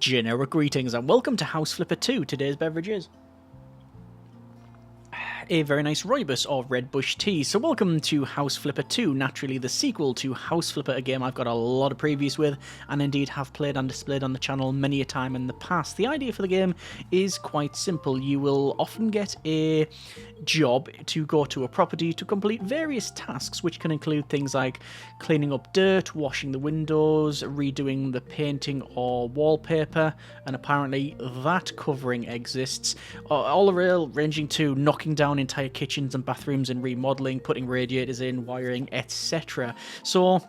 Generic greetings and welcome to House Flipper 2. Today's beverage is a very nice rooibos or red bush tea. So welcome to House Flipper 2, naturally the sequel to House Flipper, a game I've got a lot of previews with and indeed have played and displayed on the channel many a time in the past. The idea for the game is quite simple. You will often get a job to go to a property to complete various tasks, which can include things like cleaning up dirt, washing the windows, redoing the painting or wallpaper, and apparently that covering exists. All the way ranging to knocking down entire kitchens and bathrooms and remodeling, putting radiators in, wiring, etc. So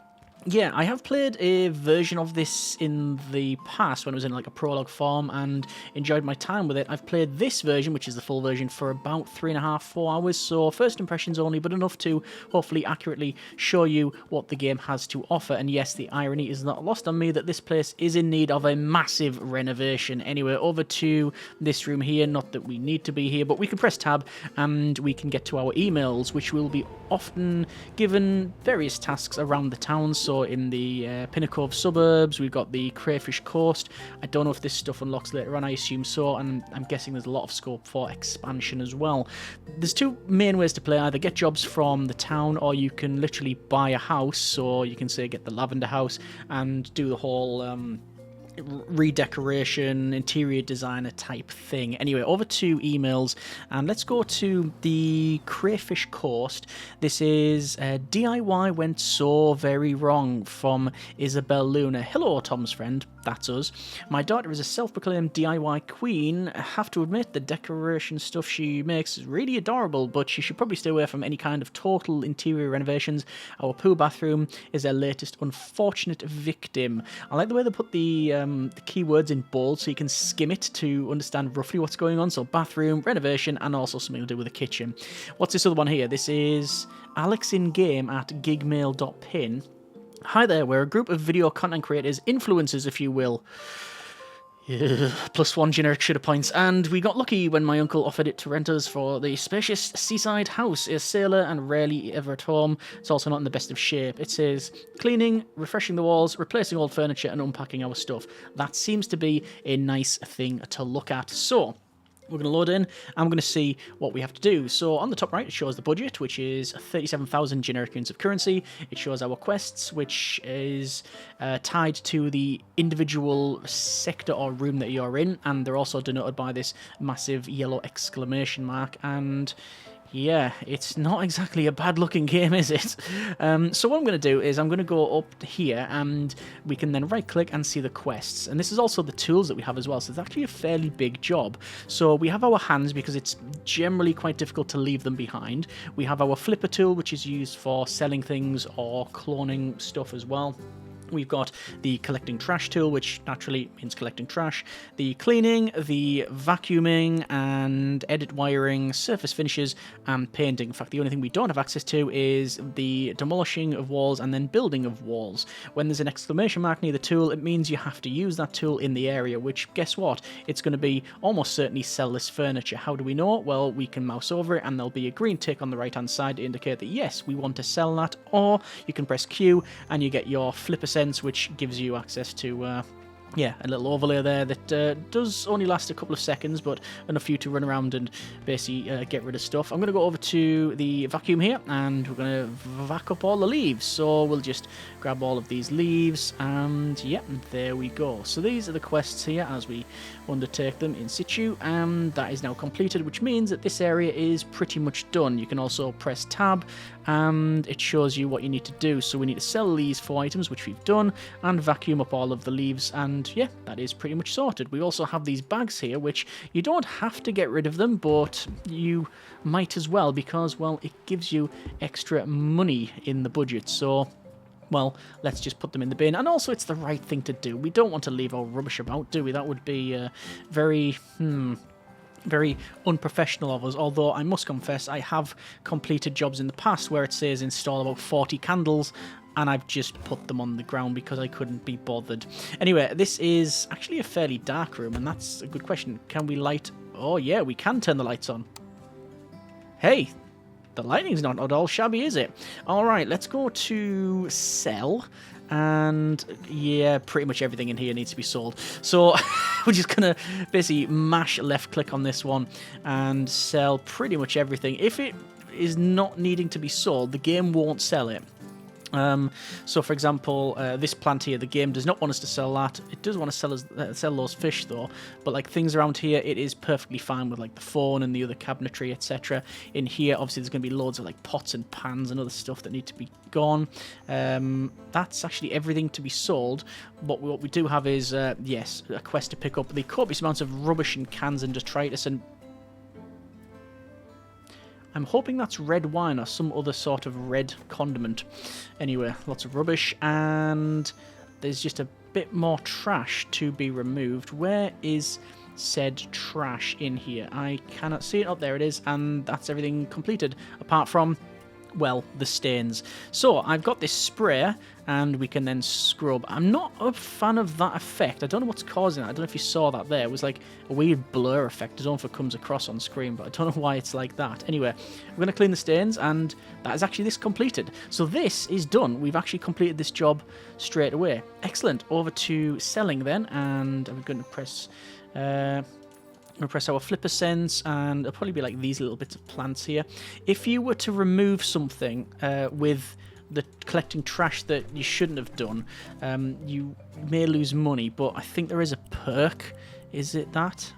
yeah, I have played a version of this in the past when it was in like a prologue form and enjoyed my time with it. I've played this version, which is the full version, for about 3.5, 4 hours, so first impressions only, but enough to hopefully accurately show you what the game has to offer. And yes, the irony is not lost on me that this place is in need of a massive renovation. Anyway, over to this room here, not that we need to be here, but we can press tab and we can get to our emails, which will be often given various tasks around the town. So in the Pinnacove suburbs, we've got the Crayfish Coast. I don't know if this stuff unlocks later on, I assume so, and I'm guessing there's a lot of scope for expansion as well. There's two main ways to play: either get jobs from the town, or you can literally buy a house. So you can say get the lavender house and do the whole redecoration, interior designer type thing. Anyway, over to emails, and let's go to the Crayfish Coast. This is DIY went so very wrong from Isabel Luna. Hello, Tom's friend. That's us. My daughter is a self-proclaimed DIY queen. I have to admit, the decoration stuff she makes is really adorable, but she should probably stay away from any kind of total interior renovations. Our pool bathroom is their latest unfortunate victim. I like the way they put the keywords in bold so you can skim it to understand roughly what's going on. So bathroom, renovation, and also something to do with the kitchen. What's this other one here? This is Alex in game at gigmail.pin. Hi there, we're a group of video content creators, influencers if you will. +1 generic shooter points, and we got lucky when my uncle offered it to rent us for the spacious seaside house. A sailor and rarely ever at home. It's also not in the best of shape. It says cleaning, refreshing the walls, replacing old furniture, and unpacking our stuff. That seems to be a nice thing to look at. So we're going to load in, and I'm going to see what we have to do. So on the top right, it shows the budget, which is 37,000 generic units of currency. It shows our quests, which is tied to the individual sector or room that you're in, and they're also denoted by this massive yellow exclamation mark. And yeah, it's not exactly a bad-looking game, is it? So what I'm going to do is I'm going to go up here, and we can then right-click and see the quests. And this is also the tools that we have as well, so it's actually a fairly big job. So we have our hands, because it's generally quite difficult to leave them behind. We have our flipper tool, which is used for selling things or cloning stuff as well. We've got the collecting trash tool, which naturally means collecting trash, the cleaning, the vacuuming, and edit wiring, surface finishes, and painting. In fact, the only thing we don't have access to is the demolishing of walls and then building of walls. When there's an exclamation mark near the tool, it means you have to use that tool in the area, which, guess what? It's going to be almost certainly sell this furniture. How do we know? Well, we can mouse over it, and there'll be a green tick on the right-hand side to indicate that, yes, we want to sell that, or you can press Q, and you get your flipper sense, which gives you access to yeah, a little overlay there that does only last a couple of seconds, but enough for you to run around and basically get rid of stuff. I'm going to go over to the vacuum here, and we're going to vac up all the leaves. So we'll just grab all of these leaves, and yeah, there we go. So these are the quests here as we undertake them in situ, and that is now completed, which means that this area is pretty much done. You can also press tab, and it shows you what you need to do. So we need to sell these 4 items, which we've done, and vacuum up all of the leaves, and yeah, that is pretty much sorted. We also have these bags here, which you don't have to get rid of them, but you might as well, because, well, it gives you extra money in the budget. So, well, let's just put them in the bin. And also, it's the right thing to do. We don't want to leave our rubbish about, do we? That would be very unprofessional of us, although I must confess I have completed jobs in the past where it says install about 40 candles, and I've just put them on the ground because I couldn't be bothered. Anyway, this is actually a fairly dark room, and that's a good question. Can we light... Oh yeah, we can turn the lights on. Hey, the lighting's not at all shabby, is it? Alright, let's go to sell. And yeah, pretty much everything in here needs to be sold. So we're just going to basically mash left click on this one and sell pretty much everything. If it is not needing to be sold, the game won't sell it. So for example, this plant here, the game does not want us to sell that. It does want to sell those fish though, but like things around here, it is perfectly fine with like the phone and the other cabinetry, etc. In here, obviously there's going to be loads of like pots and pans and other stuff that need to be gone. That's actually everything to be sold, but what we do have is, yes, a quest to pick up the copious amounts of rubbish and cans and detritus, and I'm hoping that's red wine or some other sort of red condiment. Anyway, lots of rubbish, and there's just a bit more trash to be removed. Where is said trash in here? I cannot see it. Oh, there it is, and that's everything completed, apart from, well, the stains. So I've got this sprayer, and we can then scrub. I'm not a fan of that effect. I don't know what's causing it. I don't know if you saw that there. It was like a weird blur effect. I don't know if it comes across on screen, but I don't know why it's like that. Anyway, we're going to clean the stains, and that is actually this completed. So this is done. We've actually completed this job straight away. Excellent. Over to selling then, and I'm going to press... I'm going to press our flipper sense, and it'll probably be like these little bits of plants here. If you were to remove something with the collecting trash that you shouldn't have done, you may lose money, but I think there is a perk. Is it that?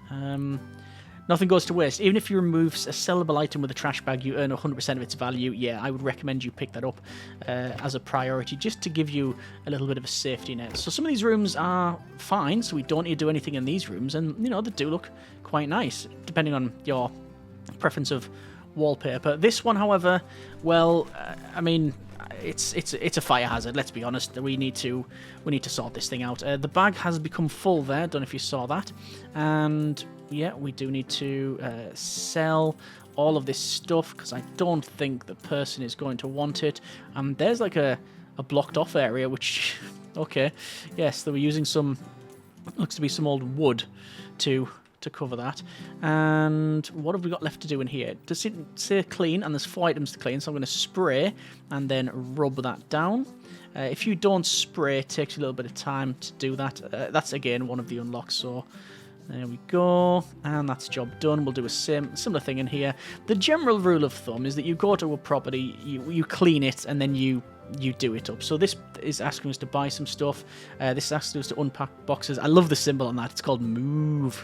Nothing goes to waste. Even if you remove a sellable item with a trash bag, you earn 100% of its value. Yeah, I would recommend you pick that up as a priority, just to give you a little bit of a safety net. So some of these rooms are fine, so we don't need to do anything in these rooms, and, you know, they do look quite nice, depending on your preference of wallpaper. This one, however, well, I mean, it's a fire hazard. Let's be honest. We need to sort this thing out. The bag has become full there. Don't know if you saw that. And yeah, we do need to sell all of this stuff, because I don't think the person is going to want it. There's like a blocked off area, which okay, yes, they were using some, looks to be some old wood to cover that. And what have we got left to do in here? Does it say clean? And there's 4 items to clean, so I'm going to spray and then rub that down. If you don't spray, it takes a little bit of time to do that. That's again one of the unlocks, so there we go, and that's job done. We'll do a similar thing in here. The general rule of thumb is that you go to a property, you clean it, and then you do it up. So this is asking us to buy some stuff. This is asking us to unpack boxes. I love the symbol on that. It's called move.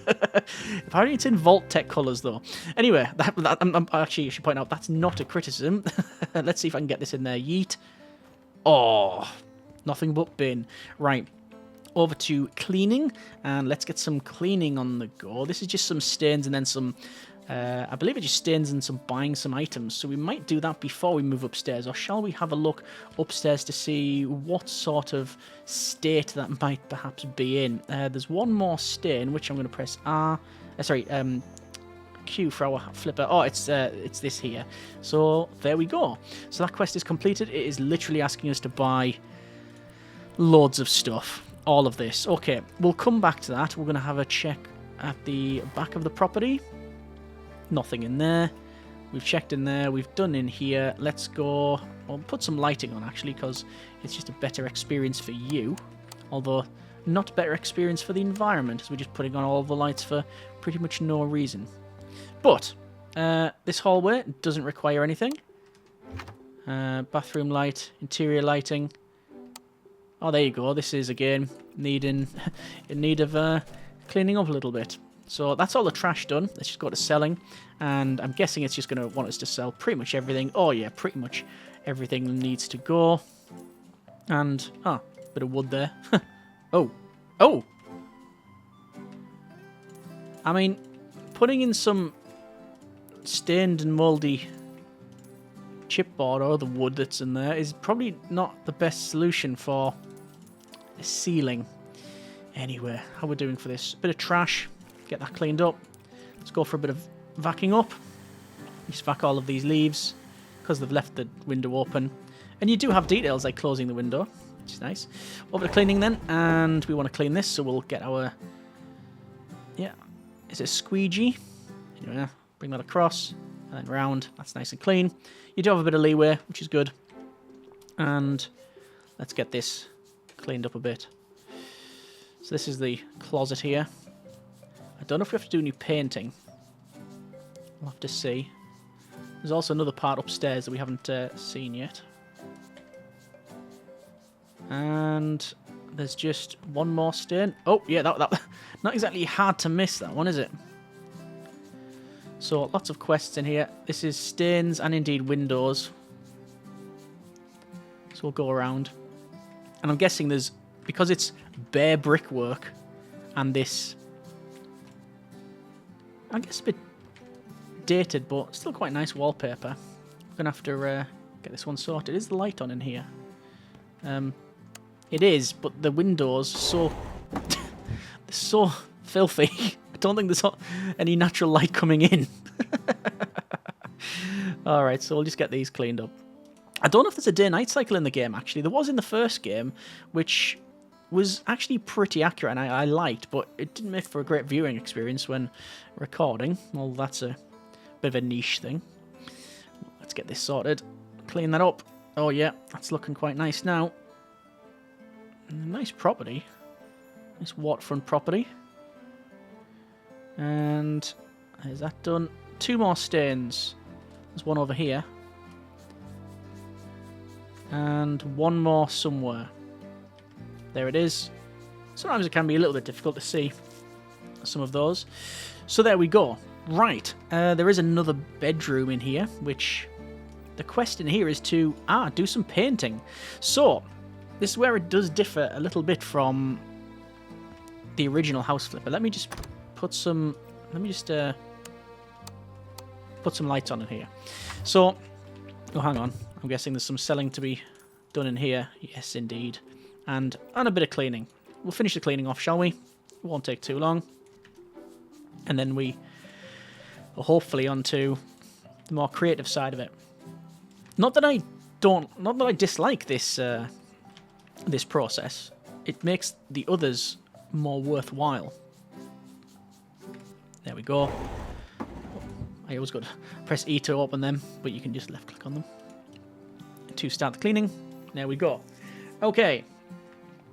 Apparently it's in Vault Tech colours though. Anyway, I'm actually, I should point out, that's not a criticism. Let's see if I can get this in there. Yeet. Oh, nothing but bin. Right. Over to cleaning, and let's get some cleaning on the go. This is just some stains and then some, I believe it just stains and some buying some items. So we might do that before we move upstairs, or shall we have a look upstairs to see what sort of state that might perhaps be in? There's one more stain, which I'm going to press Q for our flipper. Oh, it's this here. So there we go. So that quest is completed. It is literally asking us to buy loads of stuff. All of this. Okay, we'll come back to that. We're going to have a check at the back of the property. Nothing in there. We've checked in there. We've done in here. Let's go. I'll put some lighting on, actually, because it's just a better experience for you. Although, not better experience for the environment, as we're just putting on all the lights for pretty much no reason. But, this hallway doesn't require anything. Bathroom light, interior lighting. Oh, there you go. This is, again, in need of cleaning up a little bit. So that's all the trash done. Let's just go to selling. And I'm guessing it's just going to want us to sell pretty much everything. Oh, yeah, pretty much everything needs to go. And, bit of wood there. Oh. I mean, putting in some stained and mouldy chipboard or the wood that's in there is probably not the best solution for a ceiling. Anyway, how we're doing for this? A bit of trash, get that cleaned up. Let's go for a bit of vacuuming up. Just vac all of these leaves because they've left the window open. And you do have details like closing the window, which is nice. Over to cleaning then, and we want to clean this, so we'll get our, is it a squeegee? Anyway, bring that across and then round. That's nice and clean. You do have a bit of leeway, which is good. And Let's get this cleaned up a bit. So this is the closet here. I don't know if we have to do any painting. We'll have to see. There's also another part upstairs that we haven't seen yet. And there's just one more stain. Oh, yeah, that not exactly hard to miss, that one, is it? So, lots of quests in here. This is stains and indeed windows. So we'll go around. And I'm guessing there's... Because it's bare brickwork and this... I guess a bit dated, but still quite nice wallpaper. We're going to have to get this one sorted. Is the light on in here? It is, but the windows are so... they're so filthy. I don't think there's any natural light coming in. Alright, so we'll just get these cleaned up. I don't know if there's a day-night cycle in the game, actually. There was in the first game, which was actually pretty accurate and I liked, but it didn't make for a great viewing experience when recording. Well, that's a bit of a niche thing. Let's get this sorted. Clean that up. Oh, yeah, that's looking quite nice now. Nice property. Nice waterfront property. And is that done? 2 more stains. There's one over here. And 1 more somewhere. There it is. Sometimes it can be a little bit difficult to see some of those. So there we go. Right. There is another bedroom in here, which the quest in here is to do some painting. So this is where it does differ a little bit from the original house flipper. Let me just put some... put some lights on in here. So... Oh, hang on. I'm guessing there's some selling to be done in here. Yes, indeed. And a bit of cleaning. We'll finish the cleaning off, shall we? It won't take too long. And then we are hopefully onto the more creative side of it. Not that I dislike this this process. It makes the others more worthwhile. There we go. I always got to press E to open them, but you can just left click on them to start the cleaning. There we go. Okay.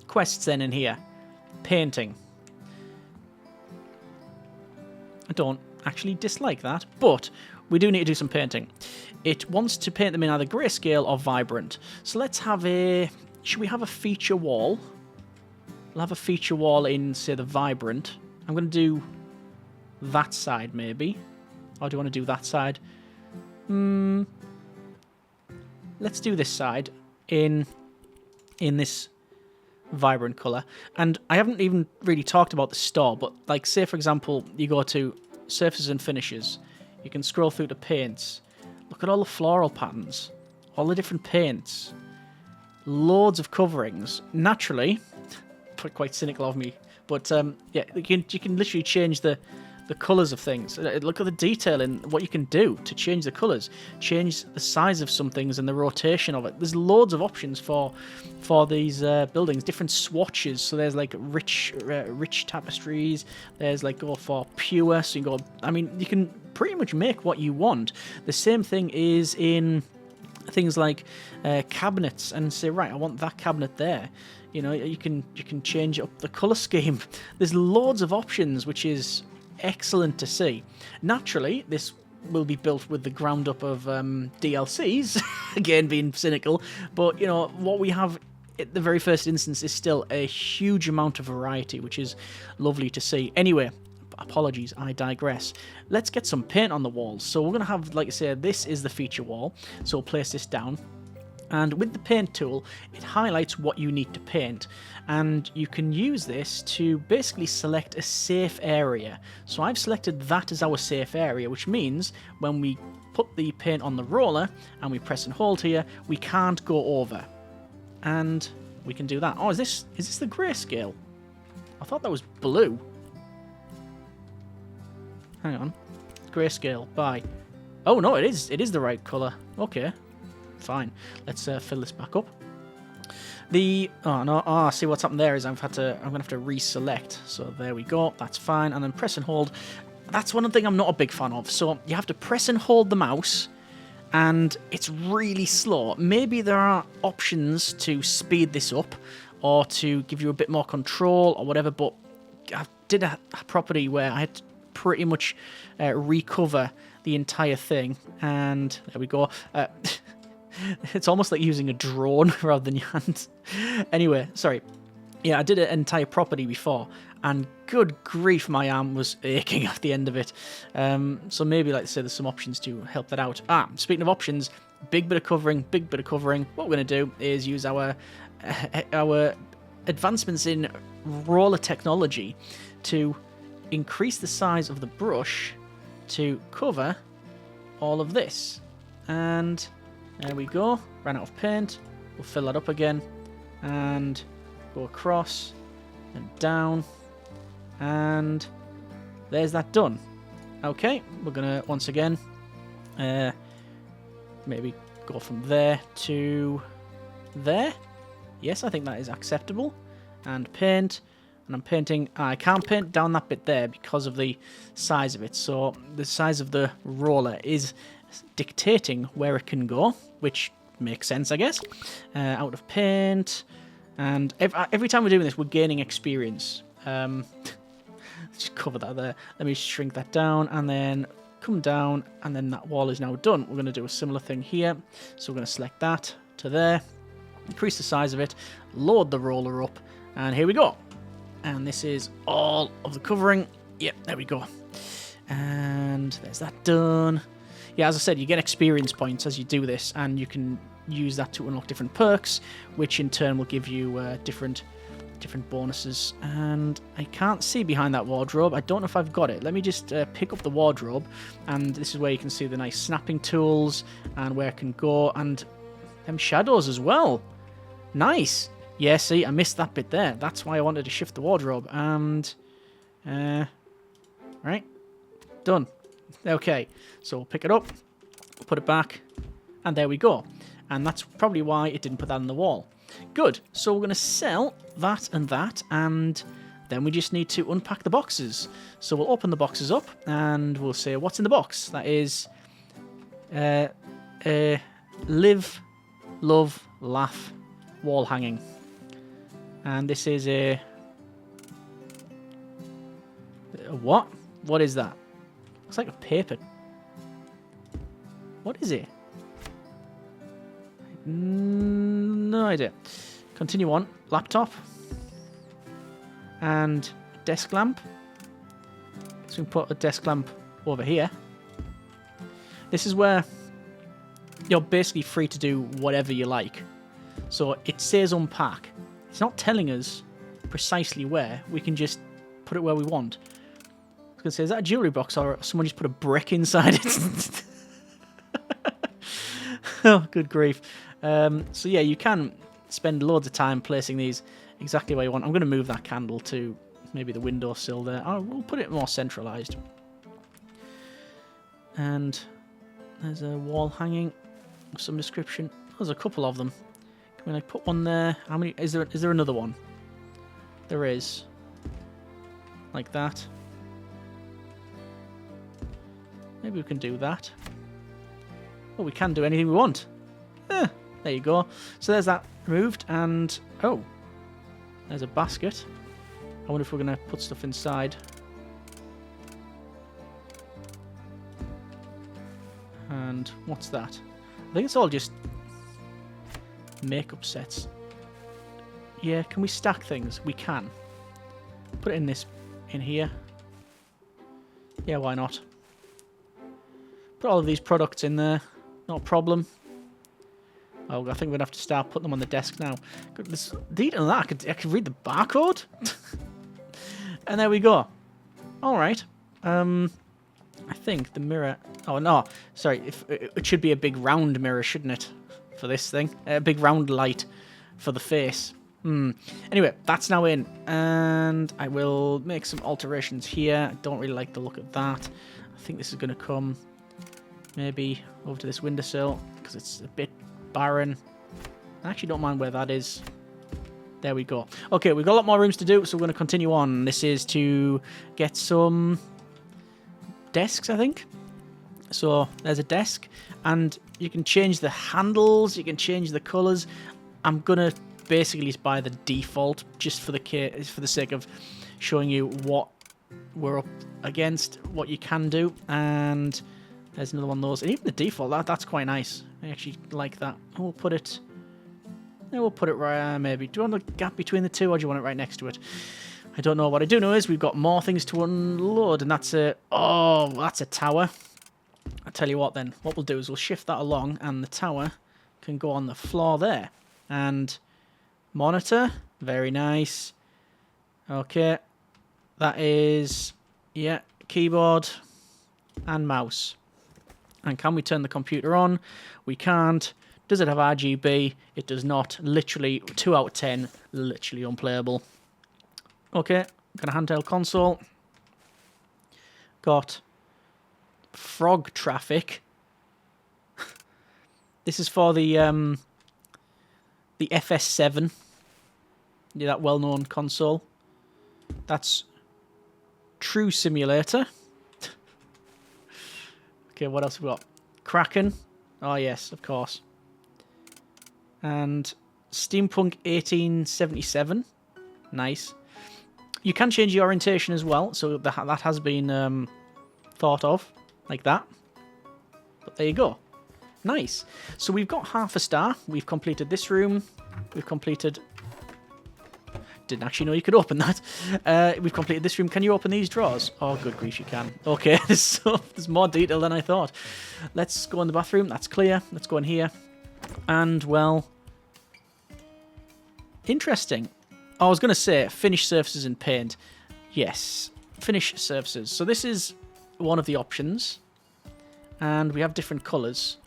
Quests then in here. Painting. I don't actually dislike that, but we do need to do some painting. It wants to paint them in either grayscale or vibrant. So let's have a... Should we have a feature wall? We'll have a feature wall in, say, the vibrant. I'm going to do that side, maybe. Or do you want to do that side? Let's do this side in this vibrant colour. And I haven't even really talked about the store, but like, say, for example, you go to surfaces and finishes. You can scroll through to paints. Look at all the floral patterns. All the different paints. Loads of coverings. Naturally, quite cynical of me, but yeah, you can literally change the colours of things. Look at the detail in what you can do to change the colours, change the size of some things and the rotation of it. There's loads of options for these buildings, different swatches. So there's like rich tapestries. There's like go for pure. So you go. I mean, you can pretty much make what you want. The same thing is in things like cabinets, and say, right, I want that cabinet there. You know, you can change up the colour scheme. There's loads of options, which is excellent to see. Naturally, this will be built with the ground up of DLCs, again being cynical, but you know, what we have at the very first instance is still a huge amount of variety, which is lovely to see. Anyway, apologies, I digress. Let's get some paint on the walls. So we're going to have, like I said, this is the feature wall, so we'll place this down. And with the paint tool, it highlights what you need to paint. And you can use this to basically select a safe area. So I've selected that as our safe area, which means when we put the paint on the roller and we press and hold here, we can't go over. And we can do that. Oh, is this the grayscale? I thought that was blue. Hang on. Grayscale. Bye. Oh, no, it is the right colour. Okay. Fine. Let's fill this back up. See what's happened there is I'm gonna have to reselect. So there we go. That's fine. And then press and hold. That's one thing I'm not a big fan of. So you have to press and hold the mouse, and it's really slow. Maybe there are options to speed this up or to give you a bit more control or whatever, but I did a property where I had to pretty much recover the entire thing, and there we go. It's almost like using a drone rather than your hands. Anyway, sorry. Yeah, I did an entire property before, and good grief, my arm was aching at the end of it. So maybe, like I say, there's some options to help that out. Speaking of options, big bit of covering. What we're going to do is use our advancements in roller technology to increase the size of the brush to cover all of this. And there we go. Ran out of paint. We'll fill that up again. And go across and down, and there's that done. Okay, we're gonna once again maybe go from there to there. Yes, I think that is acceptable. And paint, and I'm painting. I can't paint down that bit there because of the size of it, so the size of the roller is dictating where it can go, which makes sense, I guess. Out of paint. And every time we're doing this, we're gaining experience. Just cover that there. Let me shrink that down, and then come down, and then that wall is now done. We're going to do a similar thing here. So we're going to select that to there, increase the size of it, load the roller up, and here we go. And this is all of the covering. Yep, there we go. And there's that done. Yeah, as I said, you get experience points as you do this, and you can use that to unlock different perks, which in turn will give you different bonuses. And I can't see behind that wardrobe. I don't know if I've got it. Let me just pick up the wardrobe, and this is where you can see the nice snapping tools and where it can go, and them shadows as well. Nice. Yeah, see, I missed that bit there. That's why I wanted to shift the wardrobe. And right, done. Okay, so we'll pick it up, put it back, and there we go. And that's probably why it didn't put that on the wall. Good. So we're going to sell that, and then we just need to unpack the boxes. So we'll open the boxes up, and we'll say, what's in the box? That is live, love, laugh, wall hanging. And this is a what? What is that? Looks like a paper. What is it? No idea. Continue on. Laptop. And desk lamp. So we can put a desk lamp over here. This is where you're basically free to do whatever you like. So it says unpack. It's not telling us precisely where. We can just put it where we want. I was going to say, is that a jewellery box, or someone just put a brick inside it? Oh, good grief. So yeah, you can spend loads of time placing these exactly where you want. I'm going to move that candle to maybe the windowsill there. We'll put it more centralised. And there's a wall hanging of some description. There's a couple of them. Can we put one there? How many? Is there another one? There is. Like that. Maybe we can do that. Oh, we can do anything we want. There you go. So there's that removed, and oh, there's a basket. I wonder if we're going to put stuff inside. And what's that? I think it's all just makeup sets. Yeah, can we stack things? We can. Put it in here. Yeah, why not? Put all of these products in there. Not a problem. Oh, I think we're going to have to start putting them on the desk now. Goodness, detail that. I could read the barcode. And there we go. All right. I think the mirror... Oh, no. Sorry. It should be a big round mirror, shouldn't it? For this thing. A big round light for the face. Anyway, that's now in. And I will make some alterations here. I don't really like the look of that. I think this is going to come maybe over to this windowsill because it's a bit barren. I actually don't mind where that is. There we go. Okay, we've got a lot more rooms to do, so we're going to continue on. This is to get some desks, I think. So there's a desk, and you can change the handles, you can change the colours. I'm gonna basically just buy the default just for the sake of showing you what we're up against, what you can do. And there's another one of those, and even the default, that's quite nice. I actually like that. We'll put it right, maybe. Do you want a gap between the two, or do you want it right next to it? I don't know. What I do know is we've got more things to unload, and that's a tower. I'll tell you what then. What we'll do is we'll shift that along, and the tower can go on the floor there. And monitor, very nice. Okay, that is, yeah, keyboard and mouse. And can we turn the computer on? We can't. Does it have RGB? It does not. Literally 2 out of 10. Literally unplayable. Okay, got a handheld console. Got frog traffic. This is for the FS7. Yeah, that well-known console. That's True Simulator. Okay, what else have we got? Kraken. Oh, yes, of course. And Steampunk 1877. Nice. You can change the orientation as well, so that has been thought of, like that. But there you go. Nice. So we've got half a star. We've completed this room. We've completed... Didn't actually know you could open that. We've completed this room. Can you open these drawers? Oh, good grief, you can. Okay, there's more detail than I thought. Let's go in the bathroom. That's clear. Let's go in here. And, well... Interesting. I was going to say, finish surfaces in paint. Yes, finish surfaces. So this is one of the options. And we have different colours.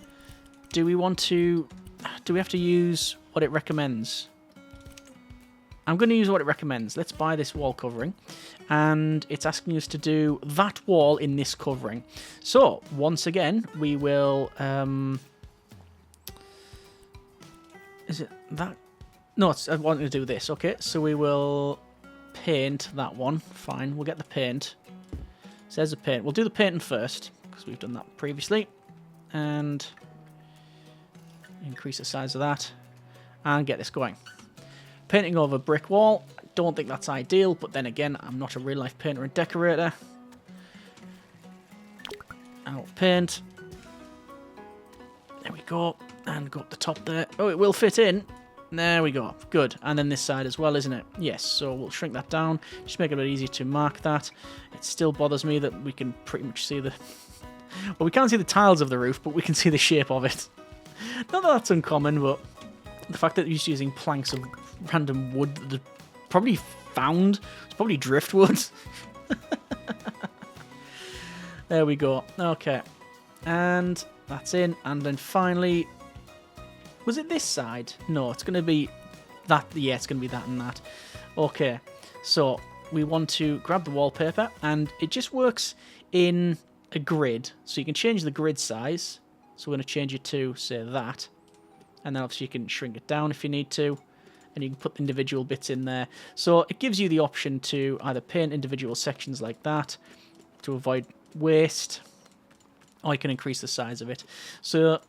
Do we have to use what it recommends? I'm going to use what it recommends. Let's buy this wall covering. And it's asking us to do that wall in this covering. So, once again, we will... is it that? No, I want to do this. Okay, so we will paint that one. Fine, we'll get the paint. So there's the paint. We'll do the painting first, because we've done that previously. And increase the size of that. And get this going. Painting over brick wall. Don't think that's ideal, but then again, I'm not a real life painter and decorator. Out paint. There we go. And go up the top there. Oh, it will fit in. There we go. Good. And then this side as well, isn't it? Yes, so we'll shrink that down. Just make it a bit easier to mark that. It still bothers me that we can pretty much see the... Well, we can't see the tiles of the roof, but we can see the shape of it. Not that that's uncommon, but the fact that you're just using planks of random wood that are probably found. It's probably driftwood. There we go. Okay. And that's in. And then finally... Was it this side? No, it's going to be that. Yeah, it's going to be that and that. Okay, so we want to grab the wallpaper, and it just works in a grid. So you can change the grid size. So we're going to change it to, say, that. And then obviously you can shrink it down if you need to. And you can put individual bits in there. So it gives you the option to either paint individual sections like that to avoid waste, or you can increase the size of it. So,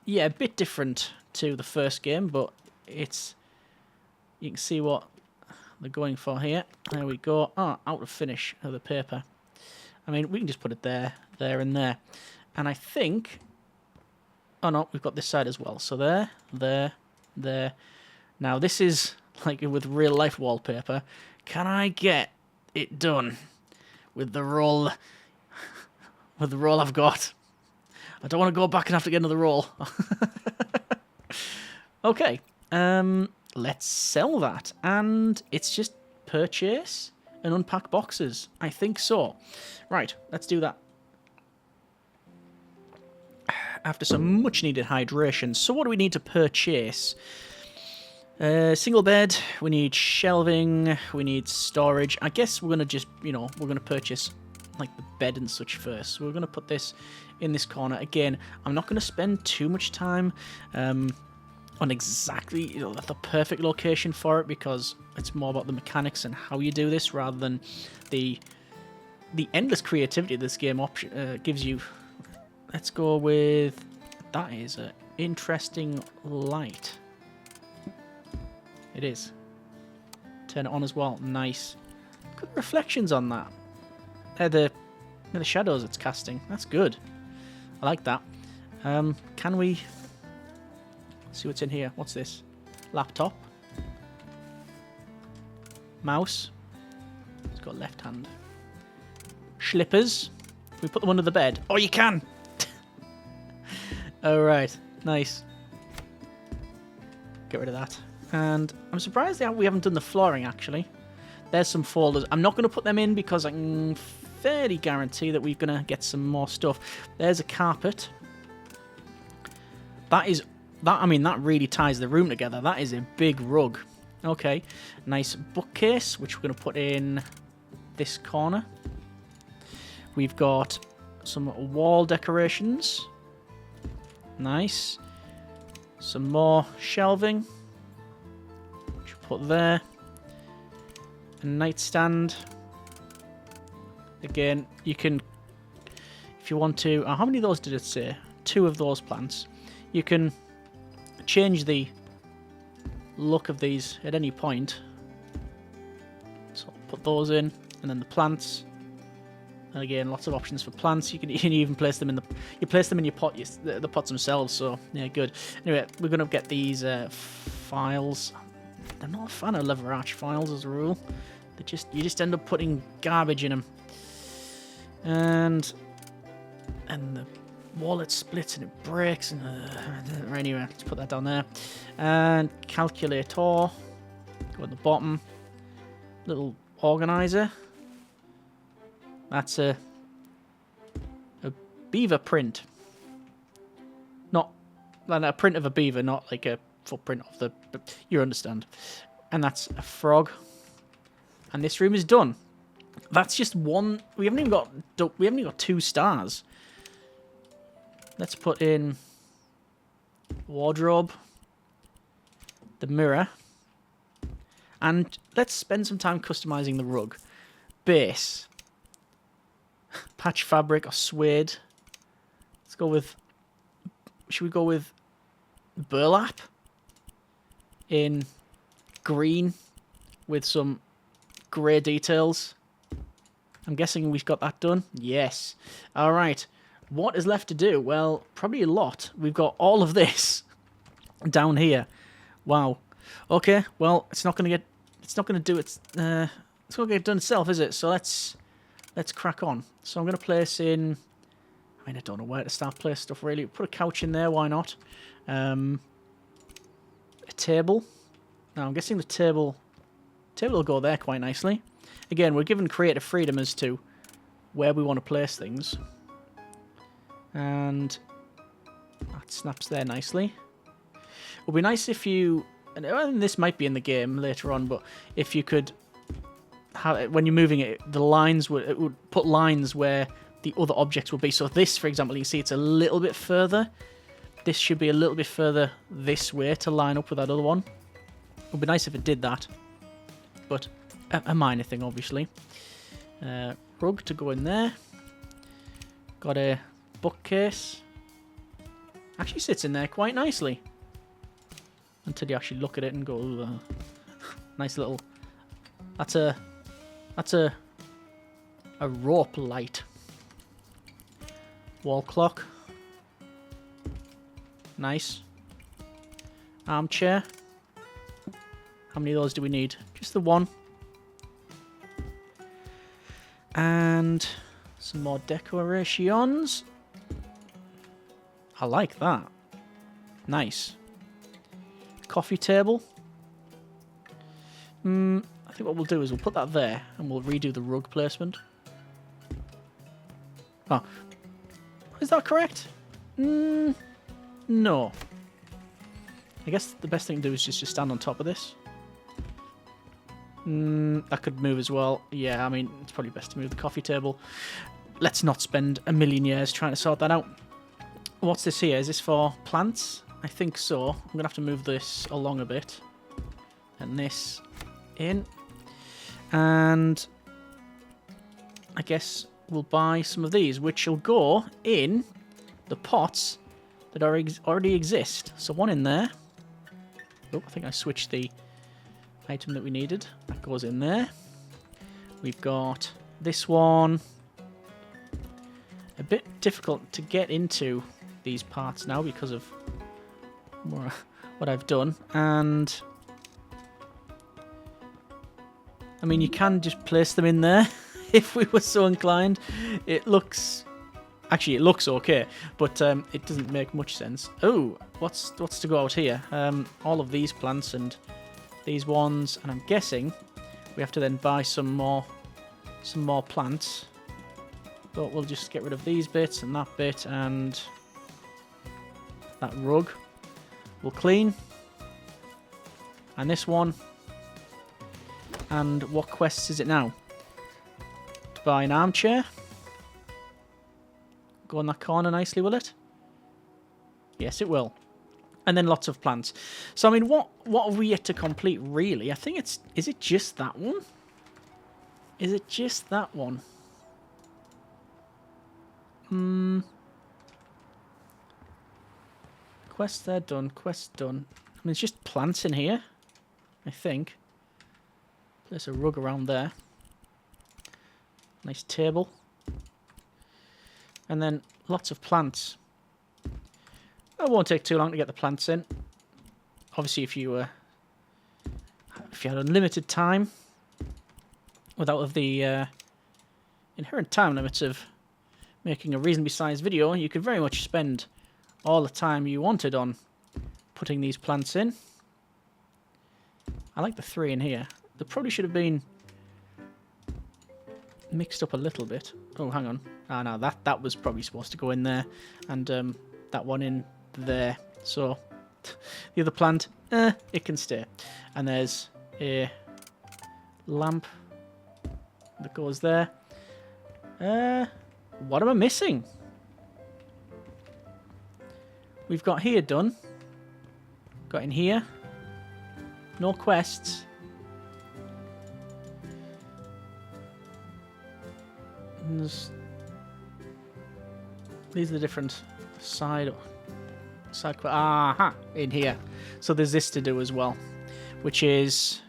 yeah, a bit different to the first game, but it's... You can see what they're going for here. There we go. Ah, out of finish of the paper. I mean, we can just put it there, there, and there. And I think... Oh, no, we've got this side as well. So there, there, there. Now, this is like with real-life wallpaper. Can I get it done with the roll... with the roll I've got? I don't want to go back and have to get another roll. Okay, let's sell that. And it's just purchase and unpack boxes. I think so. Right, let's do that. After some much-needed hydration. So what do we need to purchase? Single bed, we need shelving, we need storage. I guess we're going to just, we're going to purchase like the bed and such first. So we're going to put this in this corner. Again, I'm not going to spend too much time on exactly the perfect location for it, because it's more about the mechanics and how you do this rather than the endless creativity this game gives you. Let's go with... That is an interesting light. It is. Turn it on as well. Nice. Look at the reflections on that. The shadows it's casting. That's good. I like that. Can we... see what's in here? What's this? Laptop. Mouse. It's got left hand. Slippers. Can we put them under the bed? Oh, you can! Alright. Nice. Get rid of that. And I'm surprised that we haven't done the flooring, actually. There's some folders. I'm not going to put them in because I can fairly guarantee that we're going to get some more stuff. There's a carpet. That really ties the room together. That is a big rug. Okay. Nice bookcase, which we're going to put in this corner. We've got some wall decorations. Nice. Some more shelving. Which we'll put there. A nightstand. Again, you can, if you want to... how many of those did it say? 2 of those plants. You can change the look of these at any point. So put those in, and then the plants. And again, lots of options for plants. You can even place them in your pot, the pots themselves. So yeah, good. Anyway, we're gonna get these files. I'm not a fan of lever arch files as a rule. You just end up putting garbage in them. And the wallet splits and it breaks. And anyway, let's put that down there. And calculator, go at the bottom. Little organizer. That's a beaver print. Not like a print of a beaver, not like a footprint of the. You understand. And that's a frog. And this room is done. That's just one. We haven't even got 2 stars. Let's put in wardrobe, the mirror, and let's spend some time customizing the rug. Base, patch fabric or suede. Let's go with. Should we go with burlap in green with some grey details? I'm guessing we've got that done. Yes. All right. What is left to do? Well, probably a lot. We've got all of this down here. Wow. Okay. Well, it's not going to do it. It's not going to get done itself, is it? So let's crack on. So I'm going to place in. I mean, I don't know where to start placing stuff really. Put a couch in there. Why not? A table. Now I'm guessing the table will go there quite nicely. Again, we're given creative freedom as to where we want to place things. And that snaps there nicely. It would be nice if you... And this might be in the game later on, but if you could... when you're moving it, it would put lines where the other objects would be. So this, for example, you see it's a little bit further. This should be a little bit further this way to line up with that other one. It would be nice if it did that. But... a minor thing, obviously. Rug to go in there. Got a bookcase. Actually sits in there quite nicely. Until you actually look at it and go, ooh, nice little... That's a rope light. Wall clock. Nice. Armchair. How many of those do we need? Just the one. And some more decorations. I like that. Nice. Coffee table. I think what we'll do is we'll put that there and we'll redo the rug placement. Oh. Is that correct? No. I guess the best thing to do is just stand on top of this. That could move as well. Yeah, I mean, it's probably best to move the coffee table. Let's not spend a million years trying to sort that out. What's this here? Is this for plants? I think so. I'm going to have to move this along a bit. And this in. And I guess we'll buy some of these, which will go in the pots that already exist. So one in there. Oh, I think I switched the item that we needed. That goes in there. We've got this one. A bit difficult to get into these parts now because of what I've done. And I mean, you can just place them in there if we were so inclined. It looks okay, but it doesn't make much sense. Oh, what's to go out here? All of these plants and these ones, and I'm guessing we have to then buy some more plants. But we'll just get rid of these bits and that bit and that rug. We'll clean. And this one. And what quest is it now? To buy an armchair. Go in that corner nicely, will it? Yes, it will. And then lots of plants. So, I mean, what have we yet to complete, really? I think it's... Is it just that one? Is it just that one? Quests there done. Quests done. I mean, it's just plants in here, I think. There's a rug around there. Nice table. And then lots of plants. It won't take too long to get the plants in. Obviously, if you had unlimited time, without the inherent time limits of making a reasonably sized video, you could very much spend all the time you wanted on putting these plants in. I like the 3 in here. They probably should have been mixed up a little bit. Oh, hang on. Ah, no, that was probably supposed to go in there, and that one in there. So the other plant, it can stay. And there's a lamp that goes there. What am I missing? We've got here done. Got in here. No quests. And these are the different side quests. Aha! In here. So there's this to do as well, which is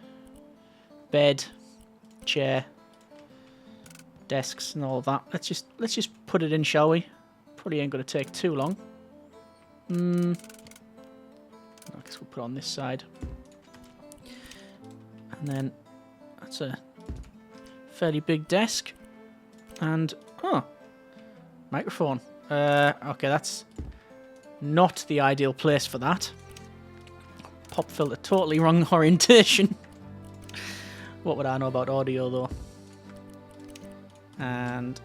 bed, chair, desks and all of that. Let's just put it in, shall we? Probably ain't going to take too long. I guess we'll put it on this side. And then that's a fairly big desk. And microphone. Okay, that's not the ideal place for that. Pop filter, totally wrong orientation. What would I know about audio though? And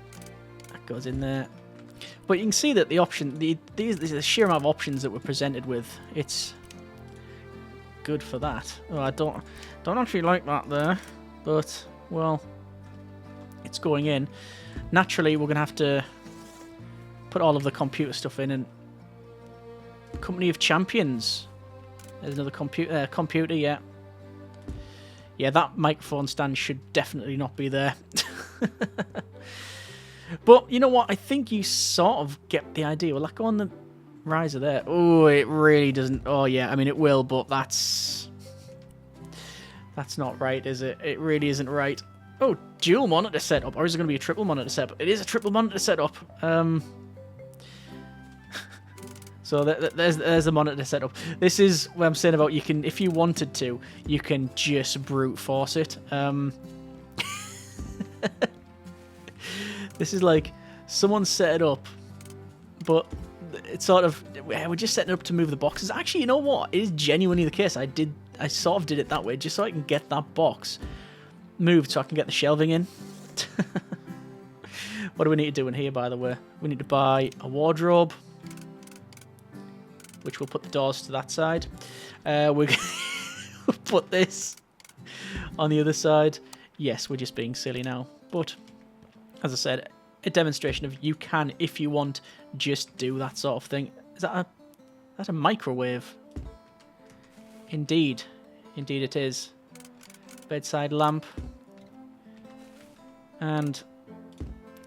that goes in there. But you can see that the option, the sheer amount of options that we're presented with, it's good for that. Oh, I don't actually like that there, but well, it's going in. Naturally, we're gonna have to put all of the computer stuff in. And Company of Champions. There's another computer. Yeah. Yeah, that microphone stand should definitely not be there. But you know what? I think you sort of get the idea. Will that go on the riser there? Oh, it really doesn't. Oh, yeah. I mean, it will, but that's not right, is it? It really isn't right. Oh, dual monitor setup. Or is it going to be a triple monitor setup? It is a triple monitor setup. So there's the monitor setup. This is what I'm saying about you can, if you wanted to, you can just brute force it. This is like someone set it up, but it's sort of, we're just setting it up to move the boxes. Actually, you know what? It is genuinely the case. I sort of did it that way just so I can get that box moved so I can get the shelving in. What do we need to do in here, by the way? We need to buy a wardrobe, which will put the doors to that side. We're going to put this on the other side. Yes, we're just being silly now. But, as I said, a demonstration of you can, if you want, just do that sort of thing. Is that a microwave? Indeed. Indeed it is. Bedside lamp. And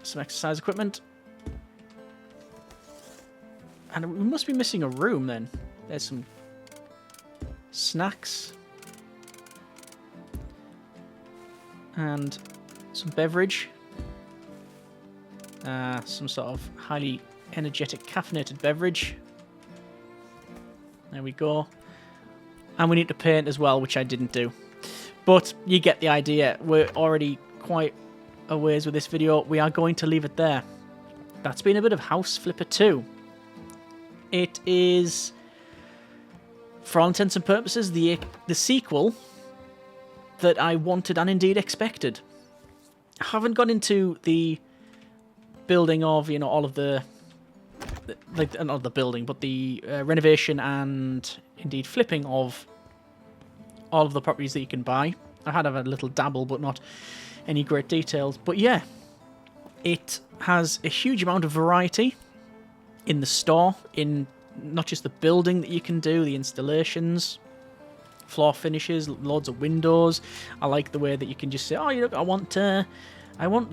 some exercise equipment. And we must be missing a room then. There's some snacks. And some beverage. Some sort of highly energetic caffeinated beverage. There we go. And we need to paint as well, which I didn't do. But you get the idea. We're already quite a ways with this video. We are going to leave it there. That's been a bit of House Flipper 2. It is, for all intents and purposes, the sequel that I wanted and indeed expected. I haven't got into the building of, you know, all of the like, not the building, but the renovation and indeed flipping of all of the properties that you can buy. I had a little dabble, but not any great details. But yeah, it has a huge amount of variety in the store, in not just the building that you can do, the installations, floor finishes, loads of windows. I like the way that you can just say, oh, you know, I want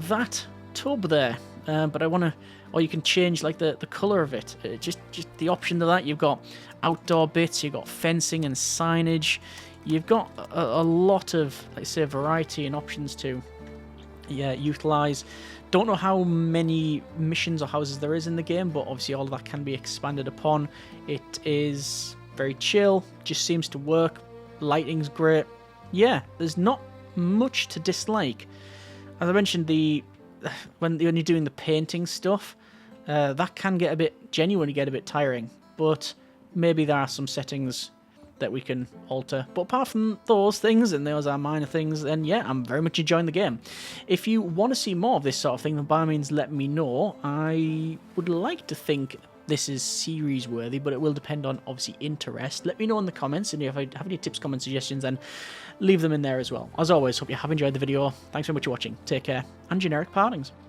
that tub there, but I want to, or you can change like the color of it. Just the option to that. You've got outdoor bits, you've got fencing and signage. You've got a lot of, like I say, variety and options to utilize. Don't know how many missions or houses there is in the game, but obviously all of that can be expanded upon. It is very chill, just seems to work. Lighting's great. Yeah, there's not much to dislike. As I mentioned, when you're doing the painting stuff, that can get a bit genuinely get a bit tiring. But maybe there are some settings that we can alter. But apart from those things, and those are minor things, then yeah, I'm very much enjoying the game. If you want to see more of this sort of thing, then by all means let me know. I would like to think this is series worthy, but it will depend on obviously interest. Let me know in the comments, and if I have any tips, comments, suggestions, then leave them in there as well. As always, hope you have enjoyed the video. Thanks very much for watching. Take care, and generic partings.